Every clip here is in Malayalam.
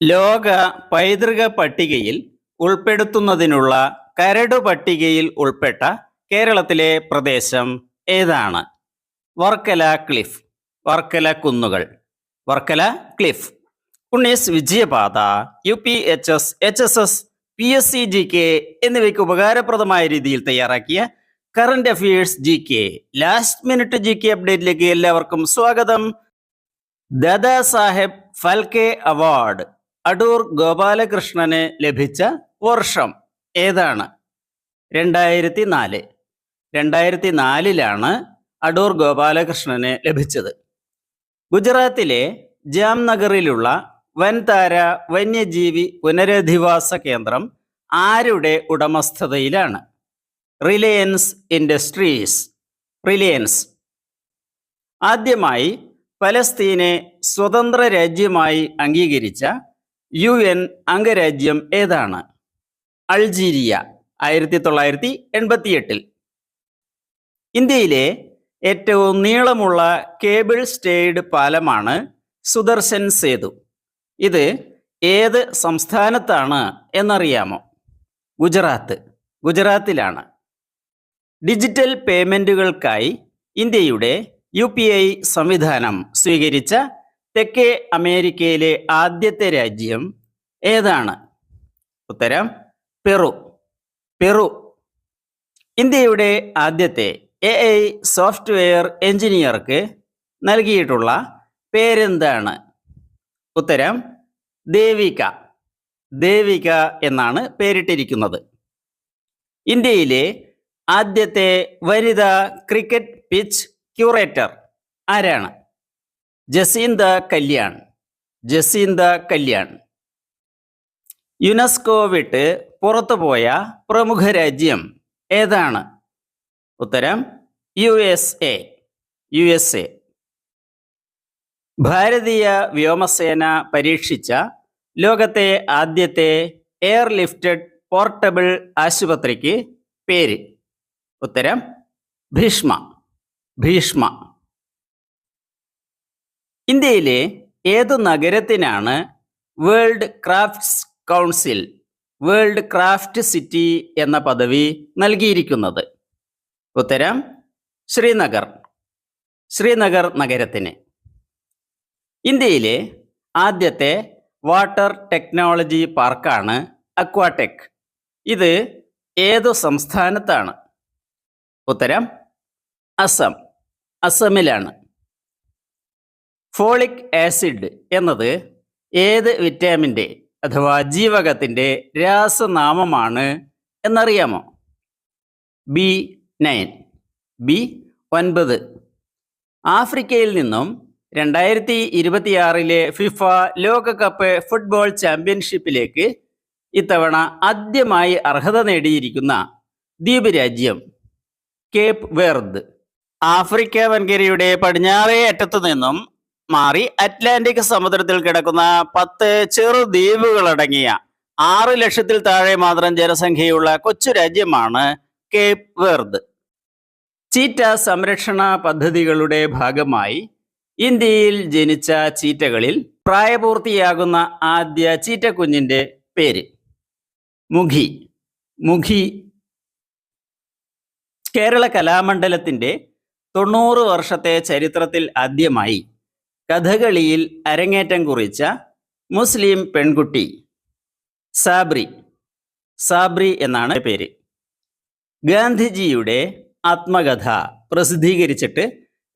ലോക പൈതൃക പട്ടികയിൽ ഉൾപ്പെടുത്തുന്നതിനുള്ള കരട് പട്ടികയിൽ ഉൾപ്പെട്ട കേരളത്തിലെ പ്രദേശം ഏതാണ്? വർക്കല ക്ലിഫ്, വർക്കല കുന്നുകൾ, Varkala cliff. Unnis Vijayapatha, UPHS, HSS, PSC GK എന്നിവയ്ക്ക് ഉപകാരപ്രദമായ രീതിയിൽ തയ്യാറാക്കിയ current affairs GK last minute GK അപ്ഡേറ്റിലേക്ക് എല്ലാവർക്കും സ്വാഗതം. ദാദാ സാഹേബ് ഫാൽക്കെ അവാർഡ് അടൂർ ഗോപാലകൃഷ്ണന് ലഭിച്ച വർഷം ഏതാണ്? 2004. 2004 അടൂർ ഗോപാലകൃഷ്ണന് ലഭിച്ചത്. ഗുജറാത്തിലെ ജാംനഗറിലുള്ള വൻതാര വന്യജീവി പുനരധിവാസ കേന്ദ്രം ആരുടെ ഉടമസ്ഥതയിലാണ്? Reliance industries. റിലയൻസ്. ആദ്യമായി പലസ്തീനെ സ്വതന്ത്ര രാജ്യമായി അംഗീകരിച്ച UN അംഗരാജ്യം ഏതാണ്? അൾജീരിയ, 1988. ഇന്ത്യയിലെ ഏറ്റവും നീളമുള്ള കേബിൾ സ്റ്റേയ്ഡ് പാലമാണ് സുദർശൻ സേതു. ഇത് ഏത് സംസ്ഥാനത്താണ് എന്നറിയാമോ? ഗുജറാത്ത്. ഗുജറാത്തിലാണ്. ഡിജിറ്റൽ പേയ്മെന്റുകൾക്കായി ഇന്ത്യയുടെ UPI സംവിധാനം സ്വീകരിച്ച തെക്കേ അമേരിക്കയിലെ ആദ്യത്തെ രാജ്യം ഏതാണ്? ഉത്തരം പെറു. പെറു. ഇന്ത്യയുടെ ആദ്യത്തെ AI സോഫ്റ്റ്വെയർ എഞ്ചിനീയർക്ക് നൽകിയിട്ടുള്ള പേരെന്താണ്? ഉത്തരം ദേവിക. ദേവിക എന്നാണ് പേരിട്ടിരിക്കുന്നത്. ഇന്ത്യയിലെ ആദ്യത്തെ വനിതാ ക്രിക്കറ്റ് പിച്ച് ക്യൂറേറ്റർ ആരാണ്? ജസീന്ത കല്യാൺ. ജസീന്ത കല്യാൺ. യുനെസ്കോ വിട്ട് പുറത്തുപോയ പ്രമുഖ രാജ്യം ഏതാണ്? ഉത്തരം USA. USA. ഭാരതീയ വ്യോമസേന പരീക്ഷിച്ച ലോകത്തെ ആദ്യത്തെ എയർ ലിഫ്റ്റഡ് പോർട്ടബിൾ ആശുപത്രിക്ക് പേര്? ഉത്തരം ഭീഷ്മ. ഭീഷ്മ. ഇന്ത്യയിലെ ഏതു നഗരത്തിനാണ് world crafts council world craft city എന്ന പദവി നൽകിയിരിക്കുന്നത്? ഉത്തരം ശ്രീനഗർ. ശ്രീനഗർ നഗരത്തിന്. ഇന്ത്യയിലെ ആദ്യത്തെ വാട്ടർ ടെക്നോളജി പാർക്കാണ് അക്വാടെക്. ഇത് ഏതു സംസ്ഥാനത്താണ്? ഉത്തരം അസം. അസമിലാണ്. ഫോളിക് ആസിഡ് എന്നത് ഏത് വിറ്റാമിൻ്റെ അഥവാ ജീവകത്തിൻ്റെ രാസനാമമാണ് എന്നറിയാമോ? B9. B9. ആഫ്രിക്കയിൽ നിന്നും 2026 ഫിഫ ലോകകപ്പ് ഫുട്ബോൾ ചാമ്പ്യൻഷിപ്പിലേക്ക് ഇത്തവണ ആദ്യമായി അർഹത നേടിയിരിക്കുന്ന ദ്വീപ് രാജ്യം കേപ്പ് വെർദ്. ആഫ്രിക്ക വൻകരയുടെ പടിഞ്ഞാറേ അറ്റത്തു നിന്നും മാറി അറ്റ്ലാന്റിക് സമുദ്രത്തിൽ കിടക്കുന്ന 10 ചെറു ദ്വീപുകളടങ്ങിയ 6 ലക്ഷത്തിൽ താഴെ മാത്രം ജനസംഖ്യയുള്ള കൊച്ചു രാജ്യമാണ് കേപ്പ് വെർദ്. ചീറ്റ സംരക്ഷണ പദ്ധതികളുടെ ഭാഗമായി ഇന്ത്യയിൽ ജനിച്ച ചീറ്റകളിൽ പ്രായപൂർത്തിയാകുന്ന ആദ്യ ചീറ്റക്കുഞ്ഞിന്റെ പേര്? മുഖി. മുഖി. കേരള കലാമണ്ഡലത്തിന്റെ 90 വർഷത്തെ ചരിത്രത്തിൽ ആദ്യമായി കഥകളിയിൽ അരങ്ങേറ്റം കുറിച്ച മുസ്ലിം പെൺകുട്ടി? സാബ്രി. സാബ്രി എന്നാണ് പേര്. ഗാന്ധിജിയുടെ ആത്മകഥ പ്രസിദ്ധീകരിച്ചിട്ട്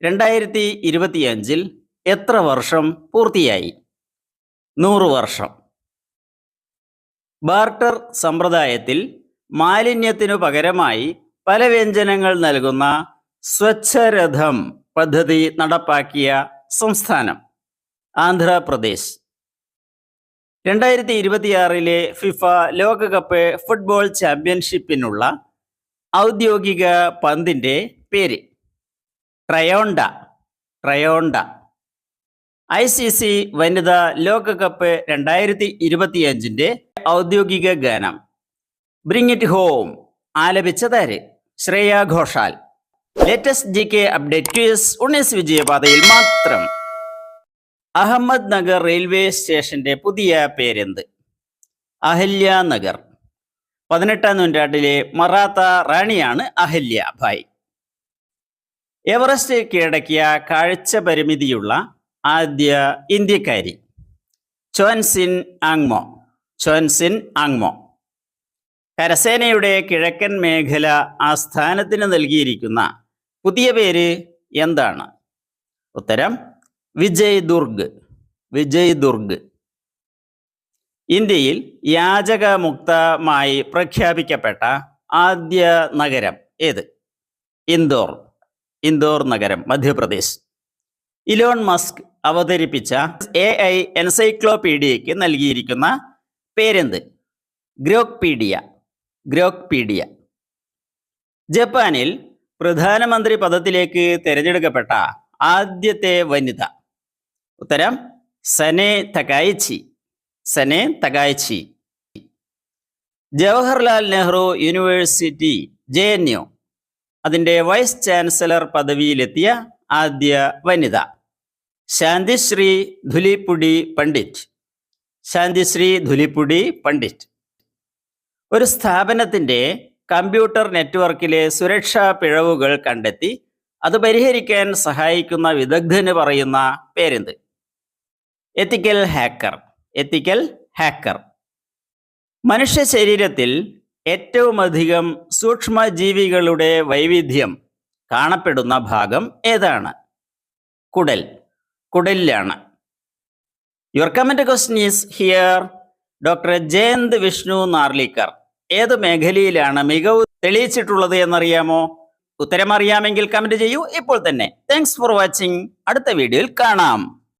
2025 എത്ര വർഷം പൂർത്തിയായി? 100 വർഷം. ബാർട്ടർ സമ്പ്രദായത്തിൽ മാലിന്യത്തിനു പകരമായി പല വ്യഞ്ജനങ്ങൾ നൽകുന്ന സ്വച്ഛരഥം പദ്ധതി നടപ്പാക്കിയ സംസ്ഥാനം? ആന്ധ്രാപ്രദേശ്. 2026 ഫിഫ ലോകകപ്പ് ഫുട്ബോൾ ചാമ്പ്യൻഷിപ്പിനുള്ള ഔദ്യോഗിക പന്തിൻ്റെ പേര്? ട്രയോണ്ട. ട്രയോണ്ട. ICC വനിതാ ലോകകപ്പ് 2025 ഔദ്യോഗിക ഗാനം ബ്രിങ് ഇറ്റ് ഹോം ആലപിച്ചതാര്? Shreya Ghoshal. Latest GK update quiz Unnis വിജയപാതയിൽ മാത്രം. അഹമ്മദ് നഗർ റെയിൽവേ സ്റ്റേഷന്റെ പുതിയ പേരെന്ത്? അഹല്യ നഗർ. 18ാം നൂറ്റാണ്ടിലെ മറാത്ത റാണിയാണ് അഹല്യ ഭായ്. എവറസ്റ്റ് കീഴടക്കിയ കാഴ്ച പരിമിതിയുള്ള ആദ്യ ഇന്ത്യക്കാരി ചോൻസിൻ ആങ്മോ. ചോൻസിൻ ആങ്മോ. കരസേനയുടെ കിഴക്കൻ മേഖല ആസ്ഥാനത്തിന് നൽകിയിരിക്കുന്ന പുതിയ പേര് എന്താണ്? ഉത്തരം വിജയ് ദുർഗ്. വിജയ് ദുർഗ്. ഇന്ത്യയിൽ യാചകമുക്തമായി പ്രഖ്യാപിക്കപ്പെട്ട ആദ്യ നഗരം ഏത്? ഇൻഡോർ. ഇൻഡോർ നഗരം, മധ്യപ്രദേശ്. ഇലോൺ മസ്ക് അവതരിപ്പിച്ച AI എൻസൈക്ലോപീഡിയയ്ക്ക് നൽകിയിരിക്കുന്ന പേരെന്ത്? ഗ്രോക്പീഡിയ. ഗ്രോക്പീഡിയ. ജപ്പാനിൽ പ്രധാനമന്ത്രി പദത്തിലേക്ക് തിരഞ്ഞെടുക്കപ്പെട്ട ആദ്യത്തെ വനിത? ഉത്തരം Sanae Takaichi. Sanae Takaichi. Jawaharlal Nehru university JNU അതിൻ്റെ വൈസ് ചാൻസലർ പദവിയിലെത്തിയ ആദ്യ വനിത? ശാന്തിശ്രീ ധുലിപ്പുടി പണ്ഡിറ്റ്. ശാന്തിശ്രീ ധുലിപ്പുടി പണ്ഡിറ്റ്. ഒരു സ്ഥാപനത്തിൻ്റെ കമ്പ്യൂട്ടർ നെറ്റ്വർക്കിലെ സുരക്ഷാ പിഴവുകൾ കണ്ടെത്തി അത് പരിഹരിക്കാൻ സഹായിക്കുന്ന വിദഗ്ധന് പറയുന്ന പേരെന്ത്? Ethical hacker. Ethical hacker. മനുഷ്യ ശരീരത്തിൽ ഏറ്റവുമധികം സൂക്ഷ്മജീവികളുടെ വൈവിധ്യം കാണപ്പെടുന്ന ഭാഗം ഏതാണ്? കുടൽ. കുടലിലാണ്. Your comment question is here. Doctor Jayant Vishnu Narlikar ഏത് മേഖലയിലാണ് മികവ് തെളിയിച്ചിട്ടുള്ളത് എന്നറിയാമോ? ഉത്തരം അറിയാമെങ്കിൽ കമന്റ് ചെയ്യൂ ഇപ്പോൾ തന്നെ. Thanks for watching. അടുത്ത വീഡിയോയിൽ കാണാം.